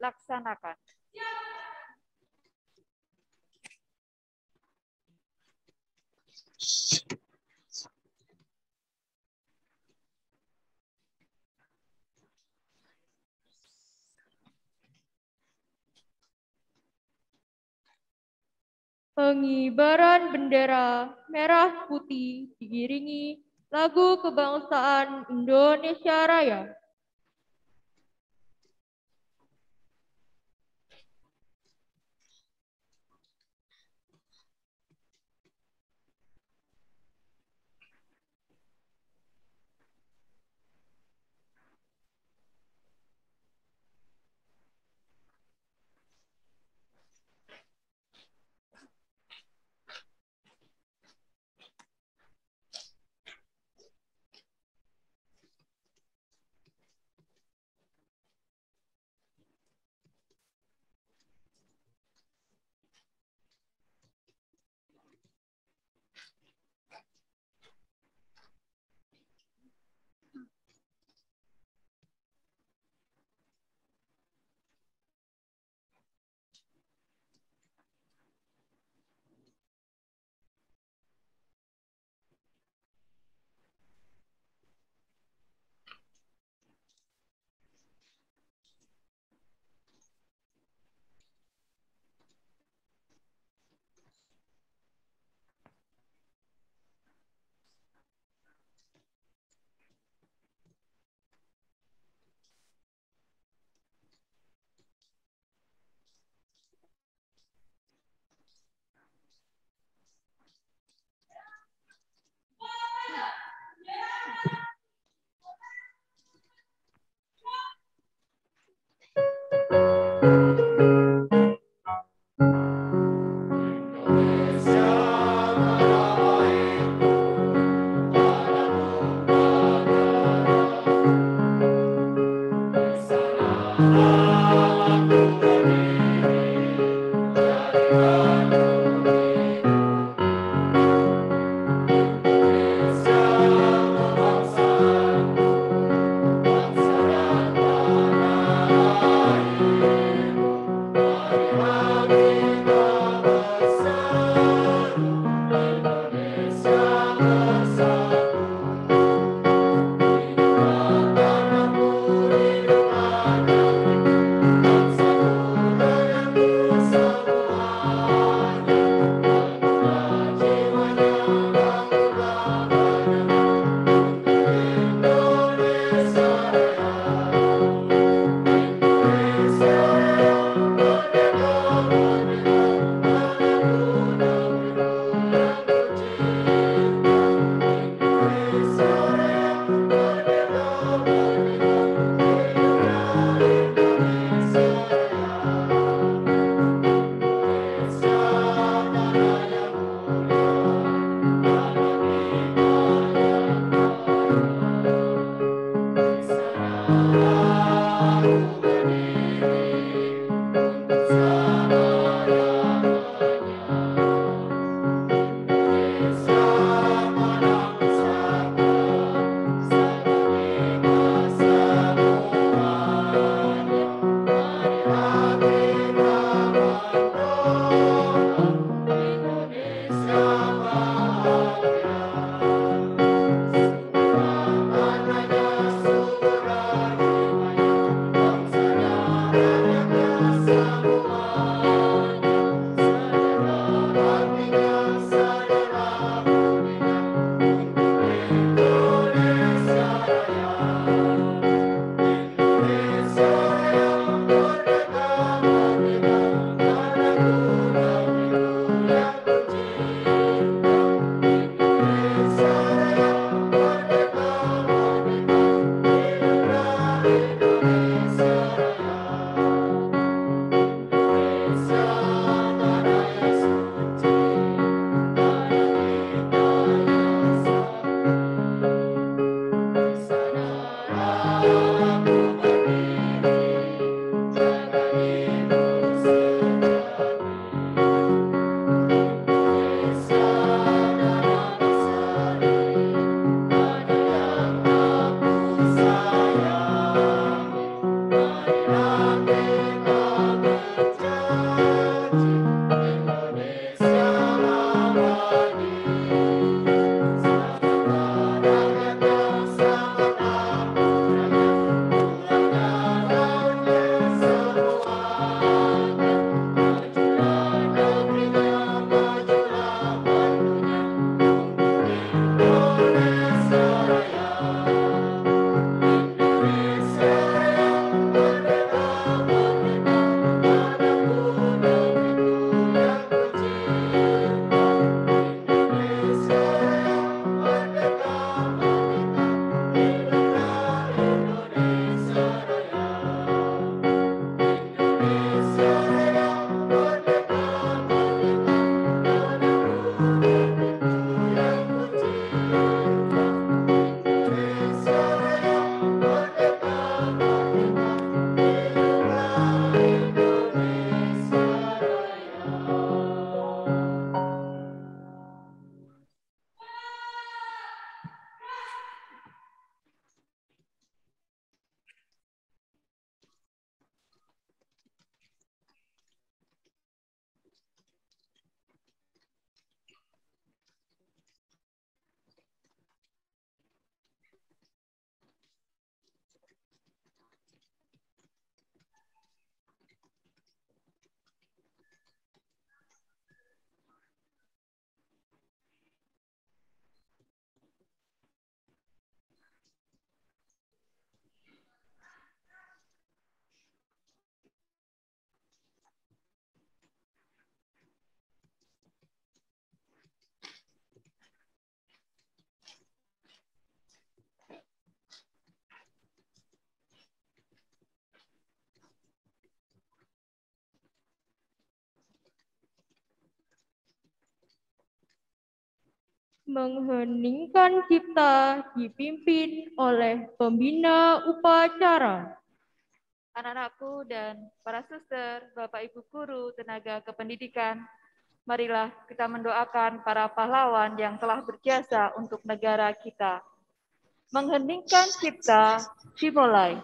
laksanakan. Pengibaran bendera merah putih diiringi lagu kebangsaan Indonesia Raya. mengheningkan cipta dipimpin oleh pembina upacara. Anak-anakku dan para suster, Bapak Ibu guru, tenaga kependidikan, marilah kita mendoakan para pahlawan yang telah berjasa untuk negara kita. Mengheningkan cipta dimulai.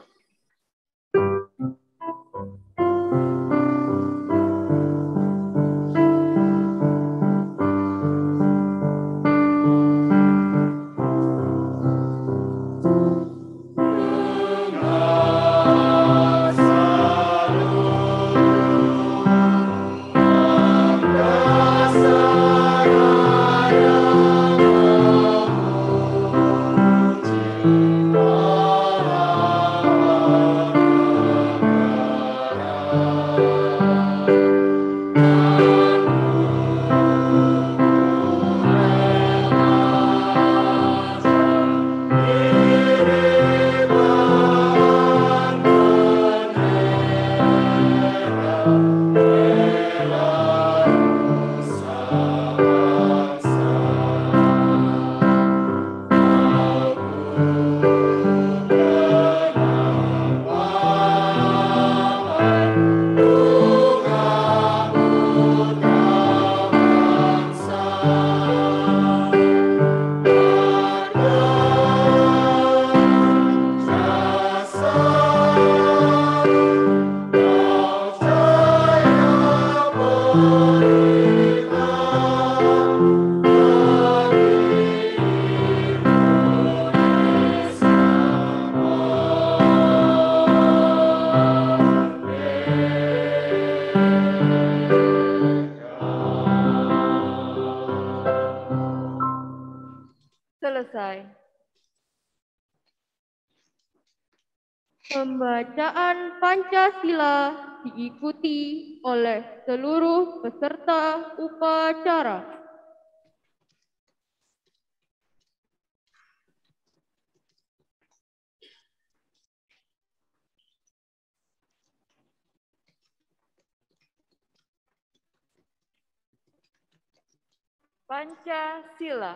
Selesai. Pembacaan Pancasila diikuti oleh seluruh peserta upacara. Pancasila.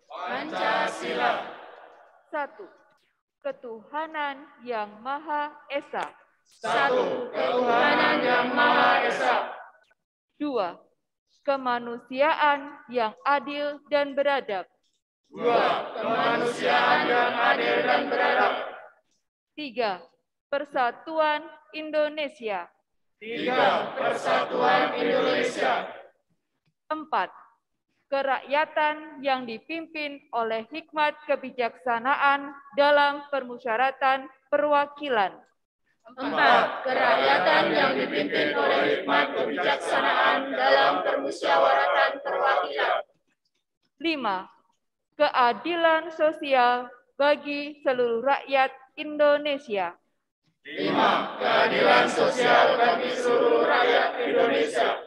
Pancasila. 1. Ketuhanan yang Maha Esa. 1. Ketuhanan yang Maha Esa. 2. Kemanusiaan yang adil dan beradab. 2. Kemanusiaan yang adil dan beradab. 3. Persatuan Indonesia. 3. Persatuan Indonesia. 4. Kerakyatan yang dipimpin oleh hikmat kebijaksanaan dalam permusyawaratan perwakilan. 4. Kerakyatan yang dipimpin oleh hikmat kebijaksanaan dalam permusyawaratan perwakilan. 5. Keadilan sosial bagi seluruh rakyat Indonesia. 5. Keadilan sosial bagi seluruh rakyat Indonesia.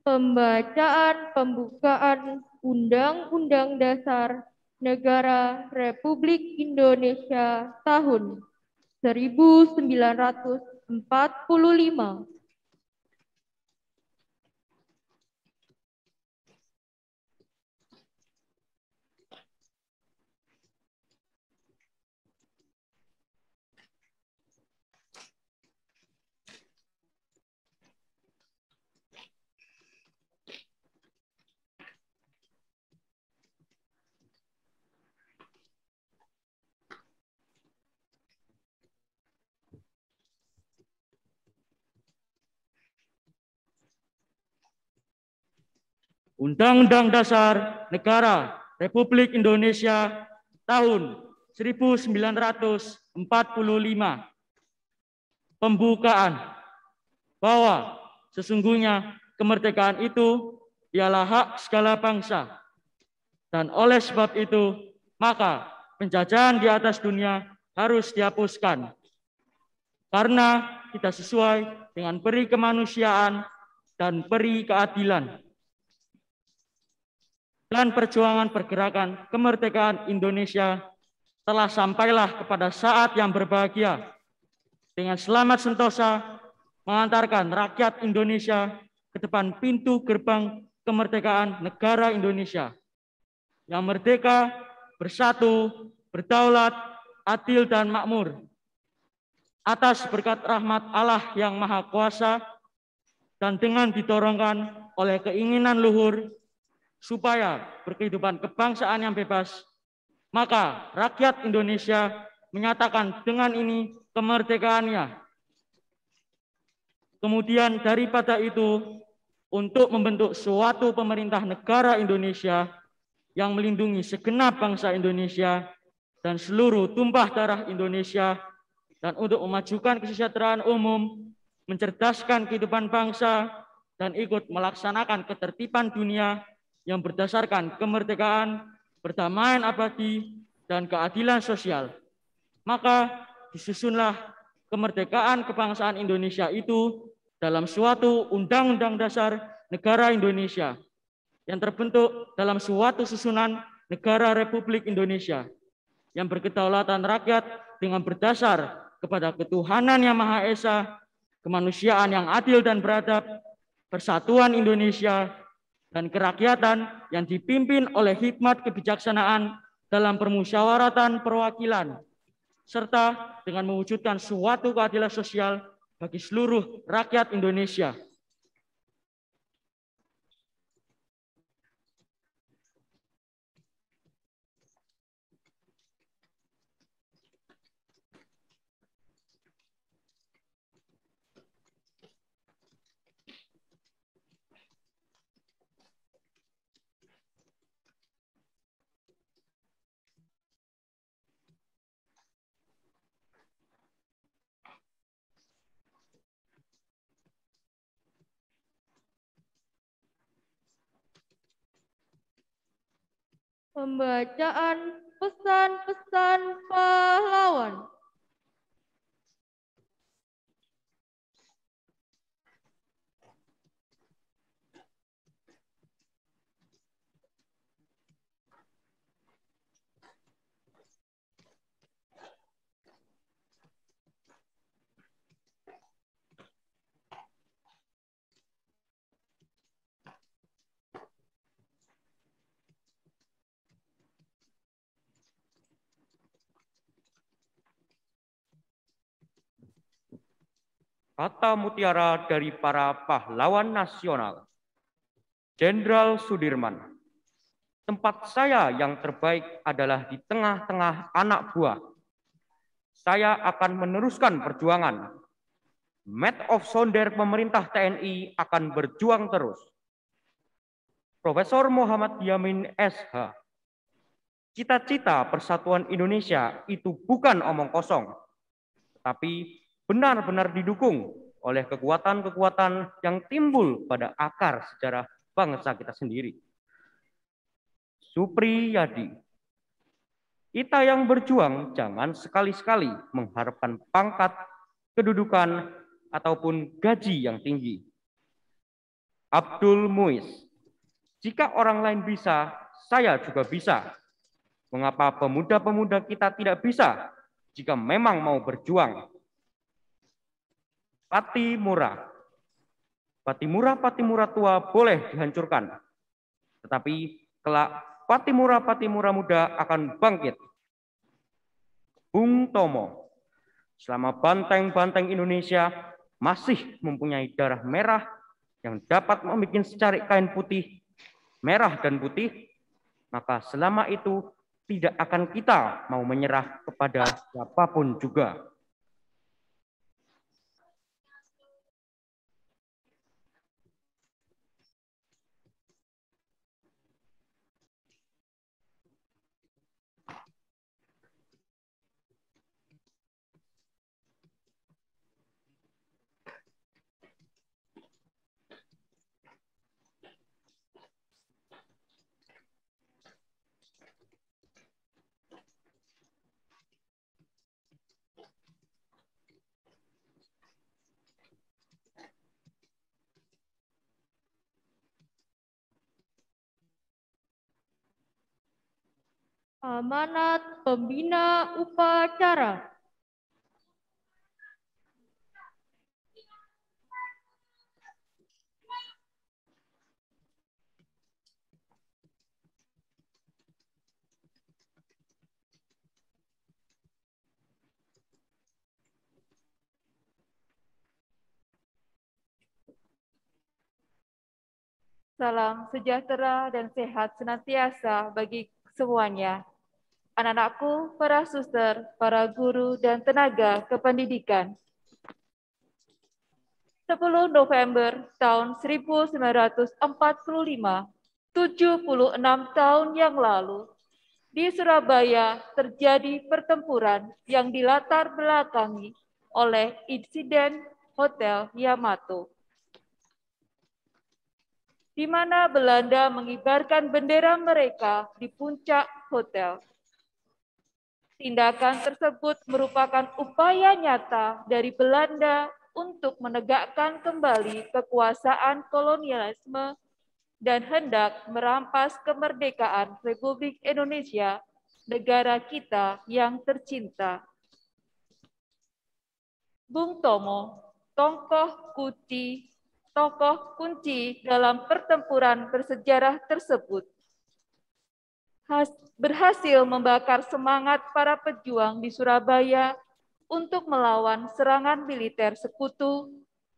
Pembacaan pembukaan Undang-Undang Dasar Negara Republik Indonesia tahun 1945. Undang-Undang Dasar Negara Republik Indonesia tahun 1945. Pembukaan bahwa sesungguhnya kemerdekaan itu ialah hak segala bangsa, dan oleh sebab itu maka penjajahan di atas dunia harus dihapuskan karena tidak sesuai dengan peri kemanusiaan dan peri keadilan. dan perjuangan pergerakan kemerdekaan Indonesia telah sampailah kepada saat yang berbahagia dengan selamat sentosa mengantarkan rakyat Indonesia ke depan pintu gerbang kemerdekaan negara Indonesia yang merdeka, bersatu, berdaulat, adil, dan makmur. Atas berkat rahmat Allah yang Maha Kuasa dan dengan didorongkan oleh keinginan luhur supaya berkehidupan kebangsaan yang bebas, maka rakyat Indonesia menyatakan dengan ini kemerdekaannya. Kemudian daripada itu, untuk membentuk suatu pemerintah negara Indonesia yang melindungi segenap bangsa Indonesia dan seluruh tumpah darah Indonesia, dan untuk memajukan kesejahteraan umum, mencerdaskan kehidupan bangsa, dan ikut melaksanakan ketertiban dunia yang berdasarkan kemerdekaan, perdamaian abadi, dan keadilan sosial. Maka disusunlah kemerdekaan kebangsaan Indonesia itu dalam suatu Undang-Undang Dasar Negara Indonesia yang terbentuk dalam suatu susunan negara Republik Indonesia yang berkedaulatan rakyat dengan berdasar kepada ketuhanan yang Maha Esa, kemanusiaan yang adil dan beradab, persatuan Indonesia, dan kerakyatan yang dipimpin oleh hikmat kebijaksanaan dalam permusyawaratan perwakilan, serta dengan mewujudkan suatu keadilan sosial bagi seluruh rakyat Indonesia. Pembacaan pesan-pesan pahlawan. Kata mutiara dari para pahlawan nasional. Jenderal Sudirman, tempat saya yang terbaik adalah di tengah-tengah anak buah. Saya akan meneruskan perjuangan. Mat of Sonder pemerintah TNI akan berjuang terus. Profesor Muhammad Yamin SH. Cita-cita persatuan Indonesia itu bukan omong kosong, tetapi benar-benar didukung oleh kekuatan-kekuatan yang timbul pada akar sejarah bangsa kita sendiri. Supriyadi, kita yang berjuang jangan sekali-sekali mengharapkan pangkat, kedudukan, ataupun gaji yang tinggi. Abdul Muiz, jika orang lain bisa, saya juga bisa. Mengapa pemuda-pemuda kita tidak bisa jika memang mau berjuang? Patimura, Patimura tua boleh dihancurkan, tetapi kelak Patimura muda akan bangkit. Bung Tomo, selama banteng-banteng Indonesia masih mempunyai darah merah yang dapat membuat secarik kain putih, merah dan putih, maka selama itu tidak akan kita mau menyerah kepada siapapun juga. Amanat pembina upacara. Salam sejahtera dan sehat senantiasa bagi semuanya. Anak-anakku, para suster, para guru, dan tenaga kependidikan. 10 November tahun 1945, 76 tahun yang lalu, di Surabaya terjadi pertempuran yang dilatar belakangi oleh insiden Hotel Yamato, di mana Belanda mengibarkan bendera mereka di puncak hotel. Tindakan tersebut merupakan upaya nyata dari Belanda untuk menegakkan kembali kekuasaan kolonialisme dan hendak merampas kemerdekaan Republik Indonesia, negara kita yang tercinta. Bung Tomo, tokoh kunci dalam pertempuran bersejarah tersebut, berhasil membakar semangat para pejuang di Surabaya untuk melawan serangan militer sekutu,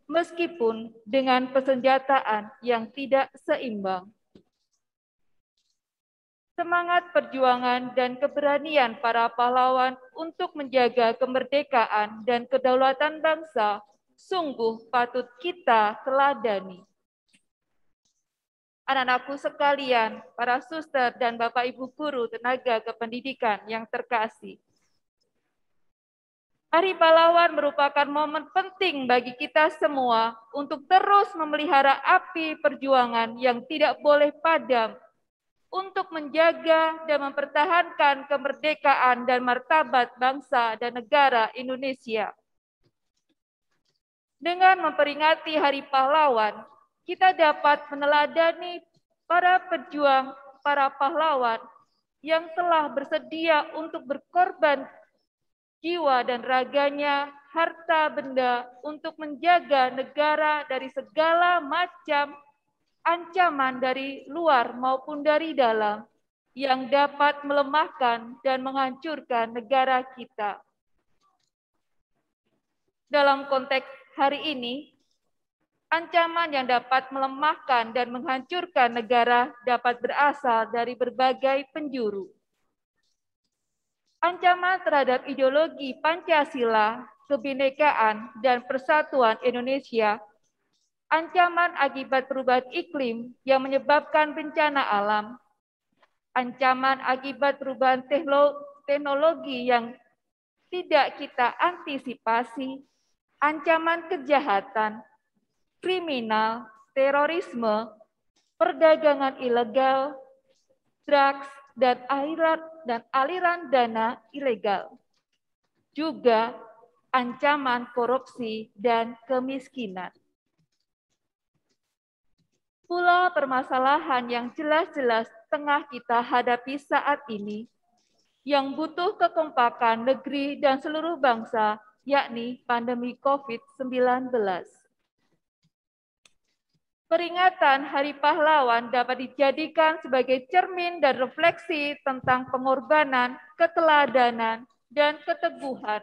meskipun dengan persenjataan yang tidak seimbang. Semangat perjuangan dan keberanian para pahlawan untuk menjaga kemerdekaan dan kedaulatan bangsa sungguh patut kita teladani. Anak-anakku sekalian, para suster dan Bapak Ibu guru tenaga kependidikan yang terkasih. Hari Pahlawan merupakan momen penting bagi kita semua untuk terus memelihara api perjuangan yang tidak boleh padam untuk menjaga dan mempertahankan kemerdekaan dan martabat bangsa dan negara Indonesia. Dengan memperingati Hari Pahlawan, kita dapat meneladani para pejuang, para pahlawan yang telah bersedia untuk berkorban jiwa dan raganya, harta benda untuk menjaga negara dari segala macam ancaman dari luar maupun dari dalam yang dapat melemahkan dan menghancurkan negara kita. Dalam konteks hari ini, ancaman yang dapat melemahkan dan menghancurkan negara dapat berasal dari berbagai penjuru. Ancaman terhadap ideologi Pancasila, kebinekaan, dan persatuan Indonesia, ancaman akibat perubahan iklim yang menyebabkan bencana alam, ancaman akibat perubahan teknologi yang tidak kita antisipasi, ancaman kejahatan, kriminal, terorisme, perdagangan ilegal, drugs, dan aliran dana ilegal. Juga ancaman korupsi dan kemiskinan. Pula permasalahan yang jelas-jelas tengah kita hadapi saat ini, yang butuh kekompakan negeri dan seluruh bangsa, yakni pandemi COVID-19. Peringatan Hari Pahlawan dapat dijadikan sebagai cermin dan refleksi tentang pengorbanan, keteladanan, dan keteguhan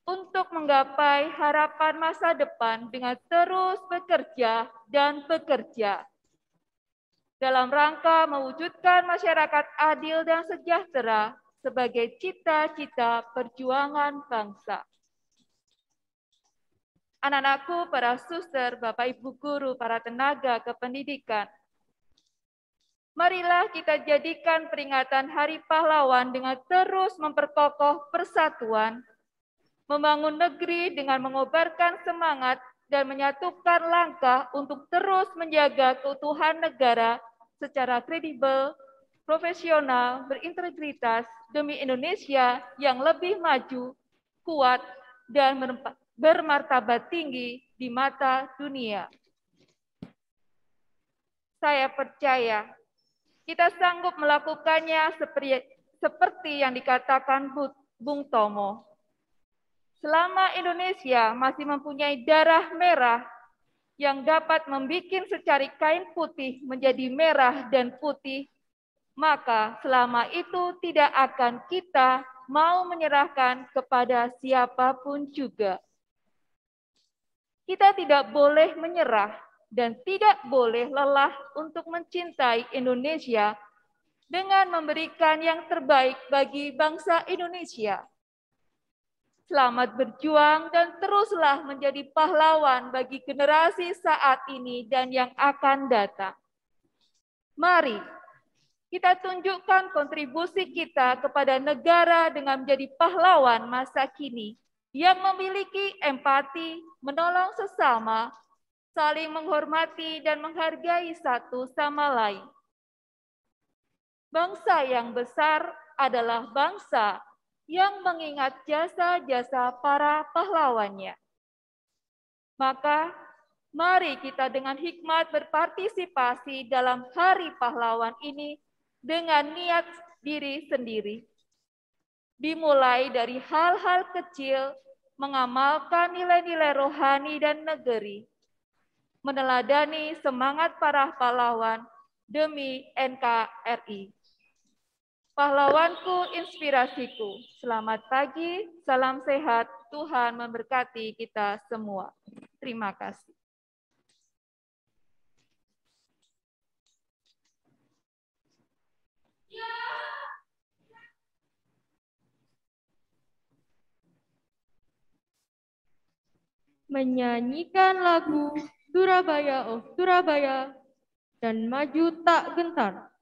untuk menggapai harapan masa depan dengan terus bekerja dan bekerja dalam rangka mewujudkan masyarakat adil dan sejahtera sebagai cita-cita perjuangan bangsa. Anak-anakku, para suster, Bapak Ibu guru, para tenaga kependidikan, marilah kita jadikan peringatan Hari Pahlawan dengan terus memperkokoh persatuan, membangun negeri dengan mengobarkan semangat dan menyatukan langkah untuk terus menjaga keutuhan negara secara kredibel, profesional, berintegritas demi Indonesia yang lebih maju, kuat, dan bermartabat tinggi di mata dunia. Saya percaya kita sanggup melakukannya seperti yang dikatakan Bung Tomo. Selama Indonesia masih mempunyai darah merah yang dapat membuat secari kain putih menjadi merah dan putih, maka selama itu tidak akan kita mau menyerahkan kepada siapapun juga. Kita tidak boleh menyerah dan tidak boleh lelah untuk mencintai Indonesia dengan memberikan yang terbaik bagi bangsa Indonesia. Selamat berjuang dan teruslah menjadi pahlawan bagi generasi saat ini dan yang akan datang. Mari kita tunjukkan kontribusi kita kepada negara dengan menjadi pahlawan masa kini yang memiliki empati, menolong sesama, saling menghormati dan menghargai satu sama lain. Bangsa yang besar adalah bangsa yang mengingat jasa-jasa para pahlawannya. Maka, mari kita dengan hikmat berpartisipasi dalam Hari Pahlawan ini dengan niat diri sendiri. Dimulai dari hal-hal kecil, mengamalkan nilai-nilai rohani dan negeri, meneladani semangat para pahlawan demi NKRI. Pahlawanku, inspirasiku. Selamat pagi, salam sehat, Tuhan memberkati kita semua. Terima kasih. Menyanyikan lagu Surabaya oh Surabaya dan maju tak gentar. Surabaya,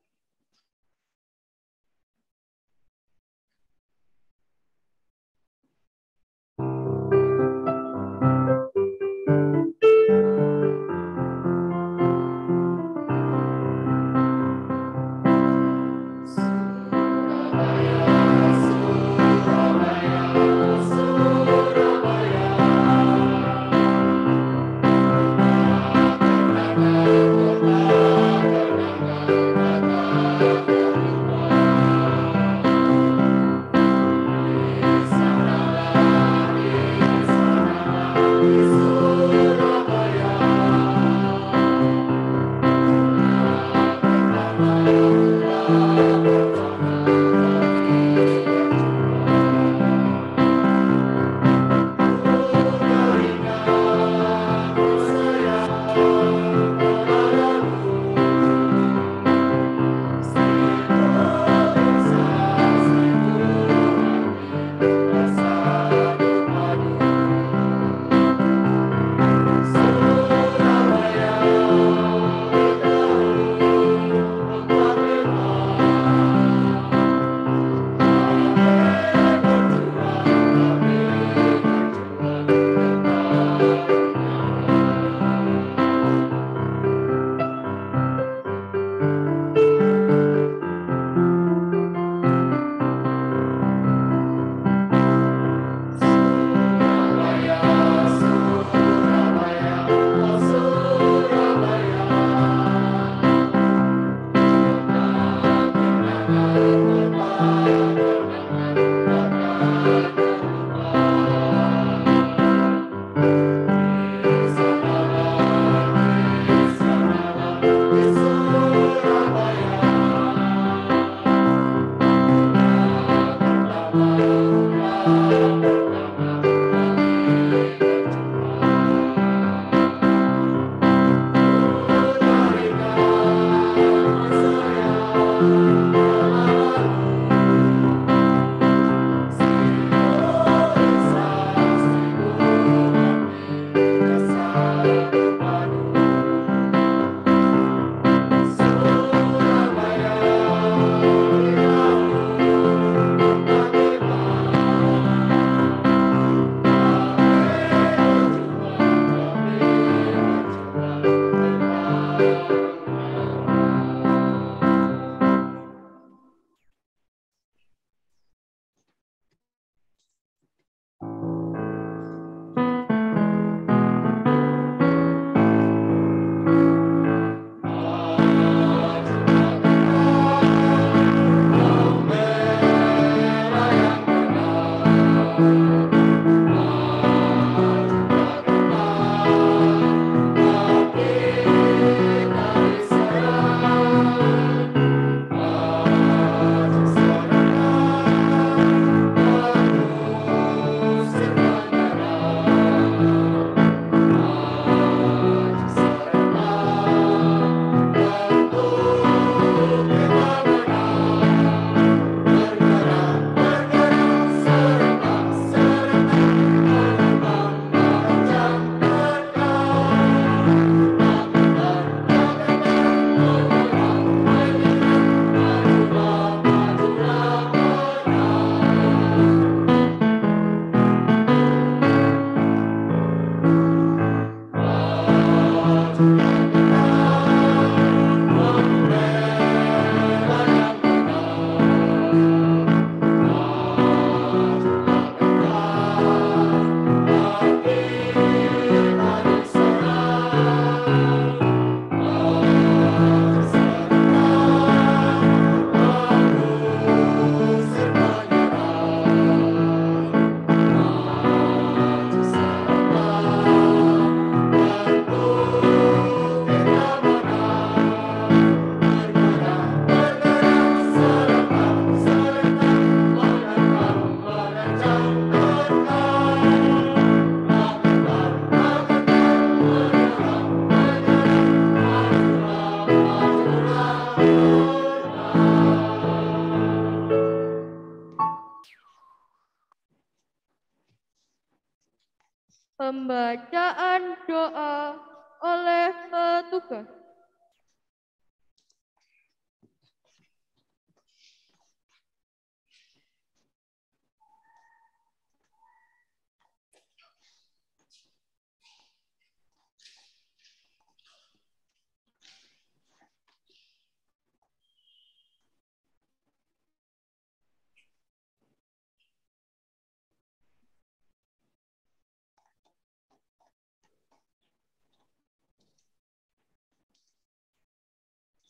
Pembacaan doa oleh petugas.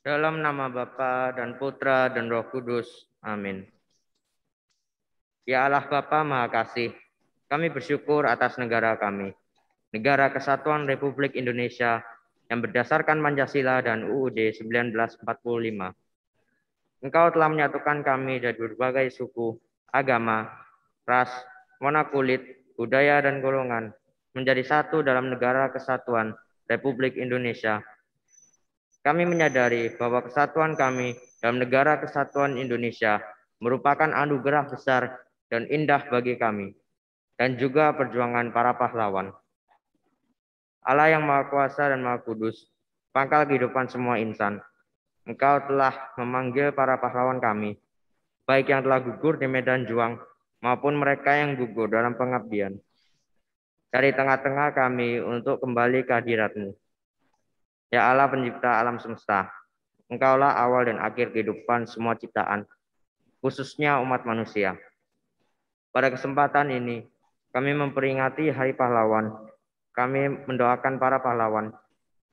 Dalam nama Bapa dan Putra dan Roh Kudus. Amin. Ya Allah Bapa Maha Kasih, kami bersyukur atas negara kami, Negara Kesatuan Republik Indonesia yang berdasarkan Pancasila dan UUD 1945. Engkau telah menyatukan kami dari berbagai suku, agama, ras, warna kulit, budaya, dan golongan menjadi satu dalam Negara Kesatuan Republik Indonesia. Kami menyadari bahwa kesatuan kami dalam Negara Kesatuan Indonesia merupakan anugerah besar dan indah bagi kami, dan juga perjuangan para pahlawan. Allah yang Maha Kuasa dan Maha Kudus, pangkal kehidupan semua insan, Engkau telah memanggil para pahlawan kami, baik yang telah gugur di medan juang maupun mereka yang gugur dalam pengabdian, dari tengah-tengah kami untuk kembali ke hadirat-Mu. Ya Allah pencipta alam semesta, Engkaulah awal dan akhir kehidupan semua ciptaan, khususnya umat manusia. Pada kesempatan ini, kami memperingati Hari Pahlawan. Kami mendoakan para pahlawan,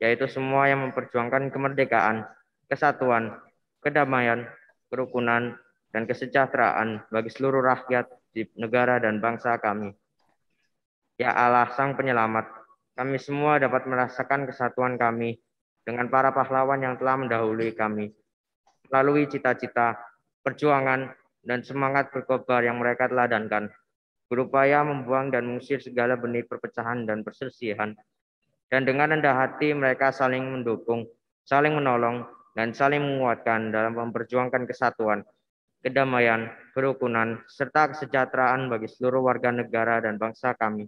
yaitu semua yang memperjuangkan kemerdekaan, kesatuan, kedamaian, kerukunan, dan kesejahteraan bagi seluruh rakyat di negara dan bangsa kami. Ya Allah, Sang Penyelamat, kami semua dapat merasakan kesatuan kami dengan para pahlawan yang telah mendahului kami, melalui cita-cita, perjuangan, dan semangat berkobar yang mereka teladankan, berupaya membuang dan mengusir segala benih perpecahan dan perselisihan. Dan dengan rendah hati mereka saling mendukung, saling menolong, dan saling menguatkan dalam memperjuangkan kesatuan, kedamaian, kerukunan, serta kesejahteraan bagi seluruh warga negara dan bangsa kami.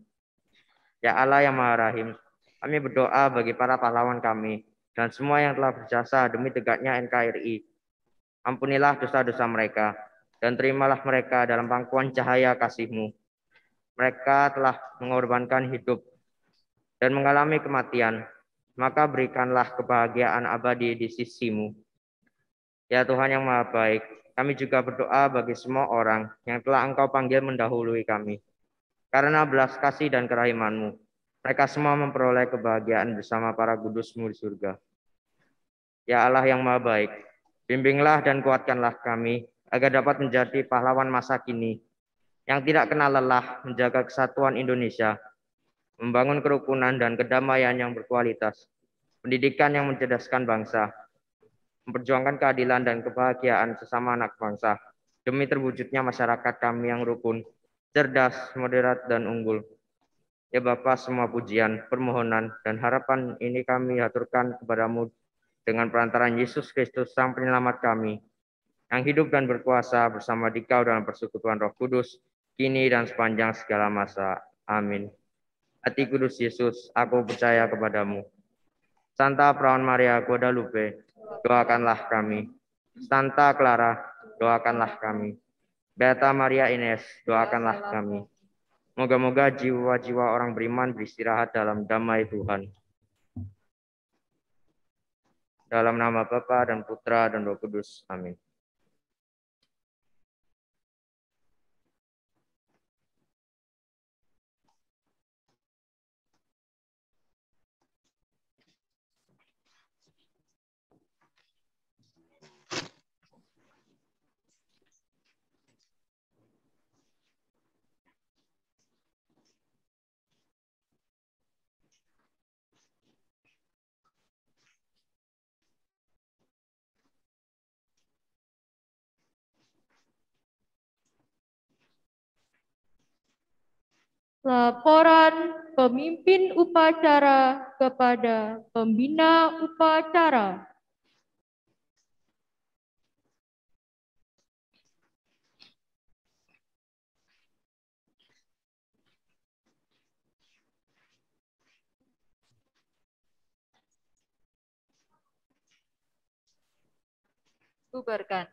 Ya Allah yang Maha Rahim, kami berdoa bagi para pahlawan kami dan semua yang telah berjasa demi tegaknya NKRI. Ampunilah dosa-dosa mereka dan terimalah mereka dalam pangkuan cahaya kasih-Mu. Mereka telah mengorbankan hidup dan mengalami kematian, maka berikanlah kebahagiaan abadi di sisi-Mu. Ya Tuhan yang Maha Baik, kami juga berdoa bagi semua orang yang telah Engkau panggil mendahului kami. Karena belas kasih dan kerahiman-Mu, mereka semua memperoleh kebahagiaan bersama para kudus-Mu di surga. Ya Allah yang Maha Baik, bimbinglah dan kuatkanlah kami agar dapat menjadi pahlawan masa kini yang tidak kenal lelah menjaga kesatuan Indonesia, membangun kerukunan dan kedamaian yang berkualitas, pendidikan yang mencerdaskan bangsa, memperjuangkan keadilan dan kebahagiaan sesama anak bangsa, demi terwujudnya masyarakat kami yang rukun, cerdas, moderat, dan unggul. Ya Bapa, semua pujian, permohonan, dan harapan ini kami haturkan kepadamu dengan perantaraan Yesus Kristus, Sang Penyelamat kami, yang hidup dan berkuasa bersama Dikau dalam persekutuan Roh Kudus, kini dan sepanjang segala masa. Amin. Hati kudus Yesus, aku percaya kepadamu. Santa Perawan Maria Guadalupe, doakanlah kami. Santa Clara, doakanlah kami. Beata Maria Ines, doakanlah kami. Moga-moga jiwa-jiwa orang beriman beristirahat dalam damai Tuhan. Dalam nama Bapa dan Putra dan Roh Kudus. Amin. Laporan pemimpin upacara kepada pembina upacara. Bubarkan.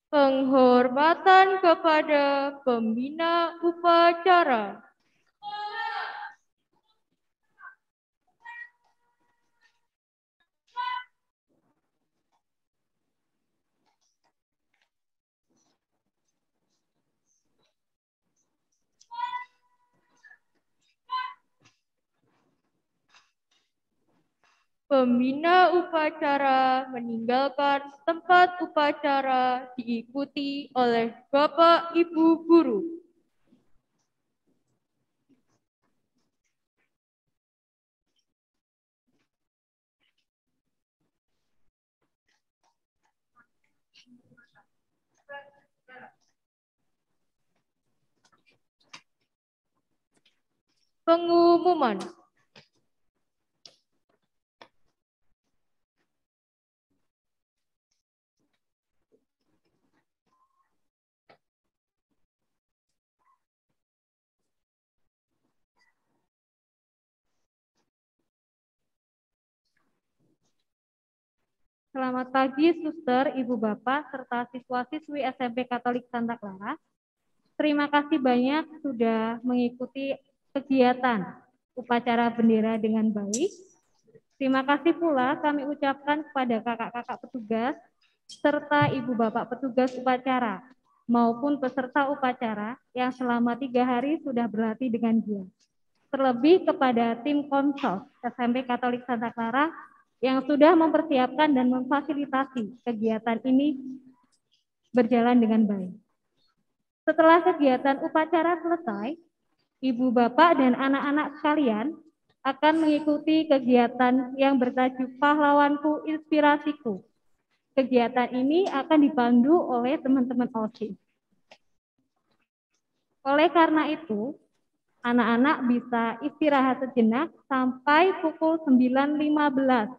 Penghormatan kepada pembina upacara. Pembina upacara meninggalkan tempat upacara diikuti oleh Bapak Ibu Guru. Pengumuman. Selamat pagi, Suster, Ibu Bapak, serta siswa-siswi SMP Katolik Santa Clara. Terima kasih banyak sudah mengikuti kegiatan upacara bendera dengan baik. Terima kasih pula kami ucapkan kepada kakak-kakak petugas, serta Ibu Bapak petugas upacara, maupun peserta upacara yang selama 3 hari sudah berlatih dengan giat. Terlebih kepada tim Konsos SMP Katolik Santa Clara yang sudah mempersiapkan dan memfasilitasi kegiatan ini berjalan dengan baik. Setelah kegiatan upacara selesai, Ibu Bapak dan anak-anak sekalian akan mengikuti kegiatan yang bertajuk Pahlawanku Inspirasiku. Kegiatan ini akan dipandu oleh teman-teman OSIS. Oleh karena itu, anak-anak bisa istirahat sejenak sampai pukul 9.15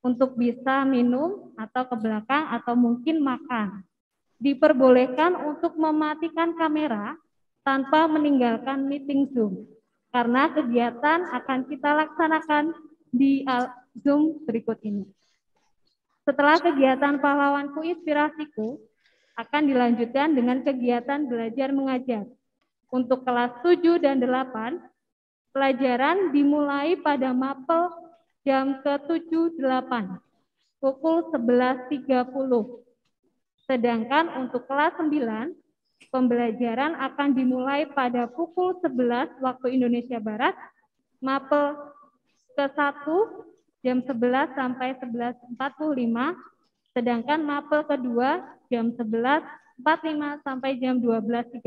untuk bisa minum atau ke belakang atau mungkin makan. Diperbolehkan untuk mematikan kamera tanpa meninggalkan meeting Zoom, karena kegiatan akan kita laksanakan di Zoom berikut ini. Setelah kegiatan Pahlawanku Inspirasiku, akan dilanjutkan dengan kegiatan belajar mengajar. Untuk kelas 7 dan 8, pelajaran dimulai pada mapel jam ke-7-8, pukul 11.30. Sedangkan untuk kelas 9, pembelajaran akan dimulai pada pukul 11 waktu Indonesia Barat, mapel ke-1 jam 11 sampai 11.45, sedangkan mapel kedua jam 11.45 sampai jam 12.30.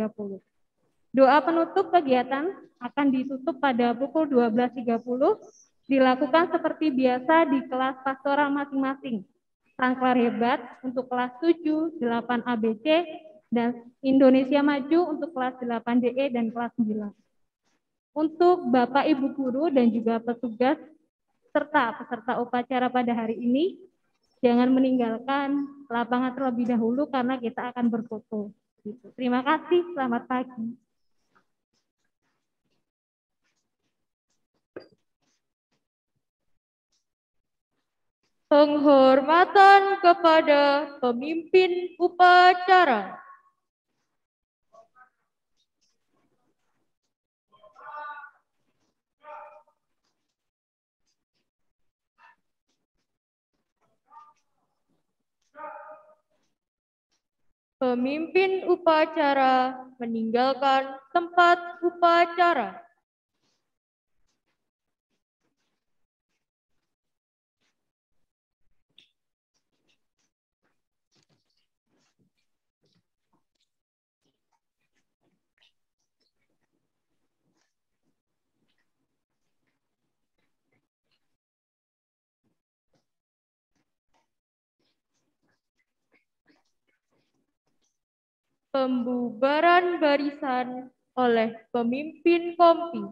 Doa penutup kegiatan akan ditutup pada pukul 12.30, dilakukan seperti biasa di kelas pastoral masing-masing. Sangklar Hebat untuk kelas 7, 8 ABC, dan Indonesia Maju untuk kelas 8 DE dan kelas 9. Untuk Bapak Ibu Guru dan juga petugas serta peserta upacara pada hari ini, jangan meninggalkan lapangan terlebih dahulu karena kita akan berfoto. Terima kasih, selamat pagi. Penghormatan kepada pemimpin upacara. Pemimpin upacara meninggalkan tempat upacara. Pembubaran barisan oleh pemimpin kompi.